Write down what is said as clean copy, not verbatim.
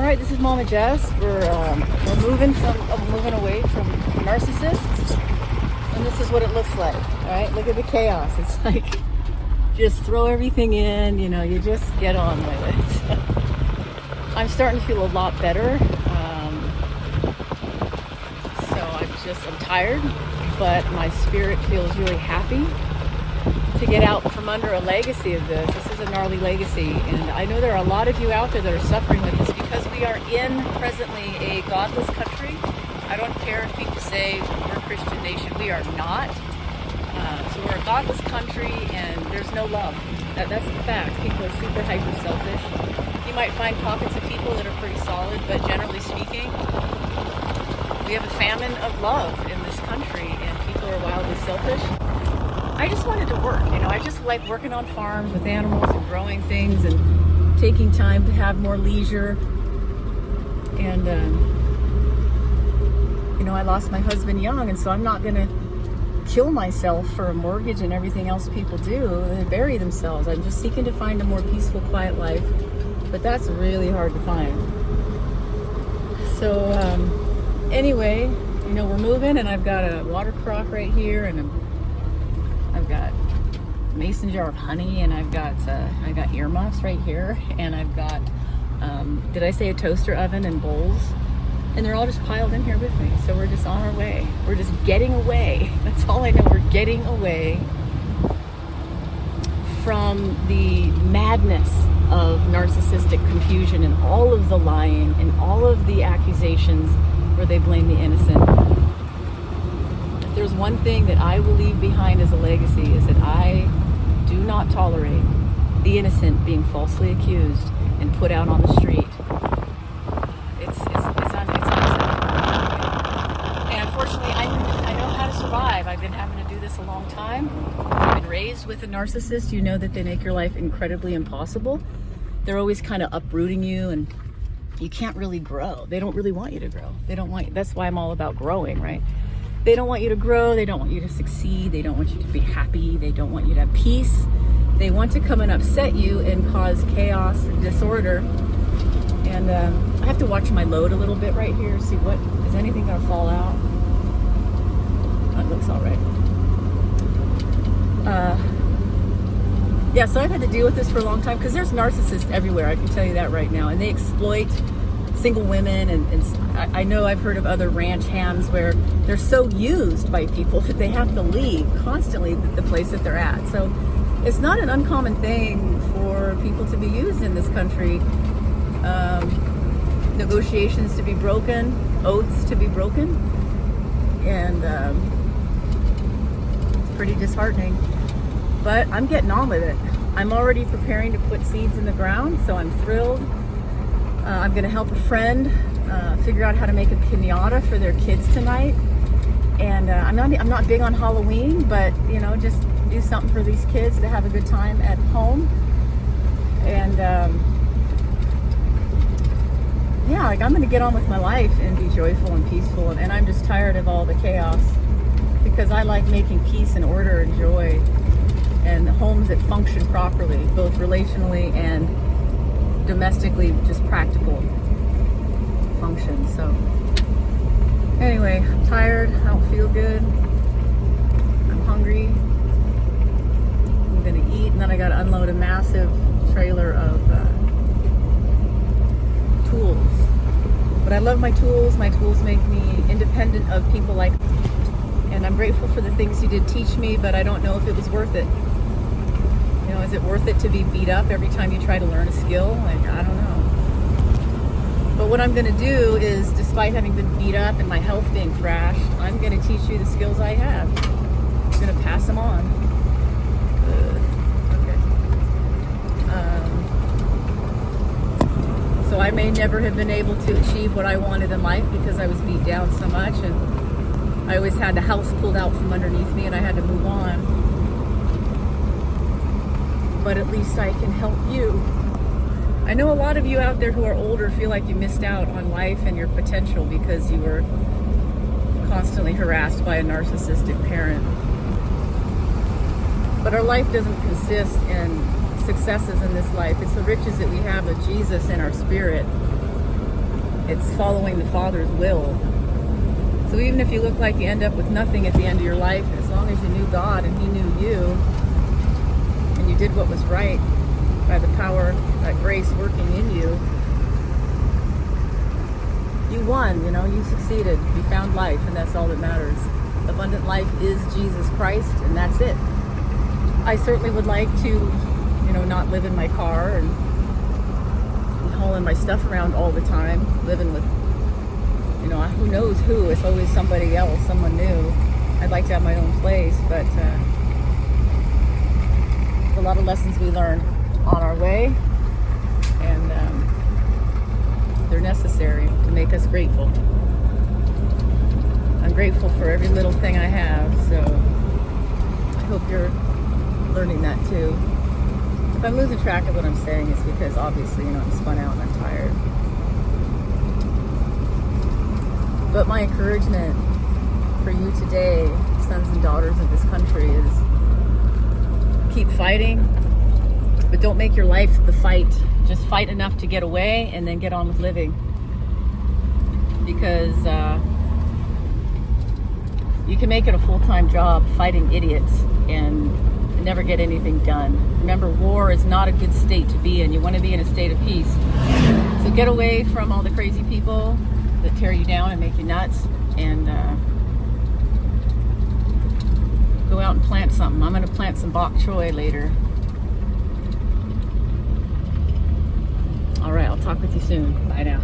All right, this is Mama Jess. We're moving away from narcissists, and this is what it looks like. All right, look at the chaos. It's like just throw everything in. You just get on with it. I'm starting to feel a lot better. I'm tired, but my spirit feels really happy to get out from under a legacy of this. This is a gnarly legacy, and I know there are a lot of you out there that are suffering with this because we are in presently a godless country. I don't care if people say we're a Christian nation. We are not. So we're a godless country, and there's no love. That's the fact. People are super hyper selfish. You might find pockets of people that are pretty solid, but generally speaking, we have a famine of love in this country, and people are wildly selfish. I just wanted to work. I just like working on farms with animals and growing things and taking time to have more leisure. And, I lost my husband young, and so I'm not going to kill myself for a mortgage and everything else people do. They bury themselves. I'm just seeking to find a more peaceful, quiet life, but that's really hard to find. So, anyway, we're moving, and I've got a water crock right here, and I've got a mason jar of honey, and I've got earmuffs right here, and I've got did I say a toaster oven and bowls? And they're all just piled in here with me. So we're just on our way. We're just getting away. That's all I know. We're getting away from the madness of narcissistic confusion and all of the lying and all of the accusations where they blame the innocent. If there's one thing that I will leave behind as a legacy, is that I do not tolerate the innocent being falsely accused and put out on the street. It's unacceptable. And unfortunately, I know how to survive. I've been having to do this a long time. If you've been raised with a narcissist, you know that they make your life incredibly impossible. They're always kind of uprooting you, and you can't really grow. They don't really want you to grow. That's why I'm all about growing, right? They don't want you to grow. They don't want you to succeed. They don't want you to be happy. They don't want you to have peace. They want to come and upset you and cause chaos and disorder. And I have to watch my load a little bit right here, see is anything gonna fall out? Oh, it looks all right. Yeah, so I've had to deal with this for a long time because there's narcissists everywhere, I can tell you that right now. And they exploit single women, and I know I've heard of other ranch hands where they're so used by people that they have to leave constantly the place that they're at. So it's not an uncommon thing for people to be used in this country. Negotiations to be broken, oaths to be broken, and it's pretty disheartening. But I'm getting on with it. I'm already preparing to put seeds in the ground, so I'm thrilled. I'm going to help a friend figure out how to make a piñata for their kids tonight. And I'm not big on Halloween, but just do something for these kids to have a good time at home. And I'm going to get on with my life and be joyful and peaceful. And I'm just tired of all the chaos, because I like making peace and order and joy, and homes that function properly, both relationally and domestically, just practical function. So anyway, I'm tired. I don't feel good. I'm hungry. I'm gonna eat, and then I gotta unload a massive trailer of tools. But I love my tools. My tools make me independent of people like me. And I'm grateful for the things you did teach me, but I don't know if it was worth it. Is it worth it to be beat up every time you try to learn a skill? I don't know. But what I'm going to do is, despite having been beat up and my health being thrashed, I'm going to teach you the skills I have. I'm going to pass them on. Okay. So I may never have been able to achieve what I wanted in life because I was beat down so much, and I always had the house pulled out from underneath me, and I had to move on. But at least I can help you. I know a lot of you out there who are older feel like you missed out on life and your potential because you were constantly harassed by a narcissistic parent. But our life doesn't consist in successes in this life. It's the riches that we have of Jesus in our spirit. It's following the Father's will. So even if you look like you end up with nothing at the end of your life, as long as you knew God and He knew you, and you did what was right by the power, that grace working in you, you won, you succeeded. You found life, and that's all that matters. Abundant life is Jesus Christ, and that's it. I certainly would like to, not live in my car and be hauling my stuff around all the time, living with, who knows who. It's always somebody else, someone new. I'd like to have my own place, but there's a lot of lessons we learn on our way, and they're necessary to make us grateful. I'm grateful for every little thing I have, so I hope you're learning that too. If I'm losing track of what I'm saying, it's because obviously, I'm spun out and I'm tired. But my encouragement for you today, sons and daughters of this country, is keep fighting, but don't make your life the fight. Just fight enough to get away and then get on with living. Because you can make it a full-time job fighting idiots and never get anything done. Remember, war is not a good state to be in. You want to be in a state of peace. So get away from all the crazy people that tear you down and make you nuts, and go out and plant something. I'm going to plant some bok choy later. All right, I'll talk with you soon. Bye now.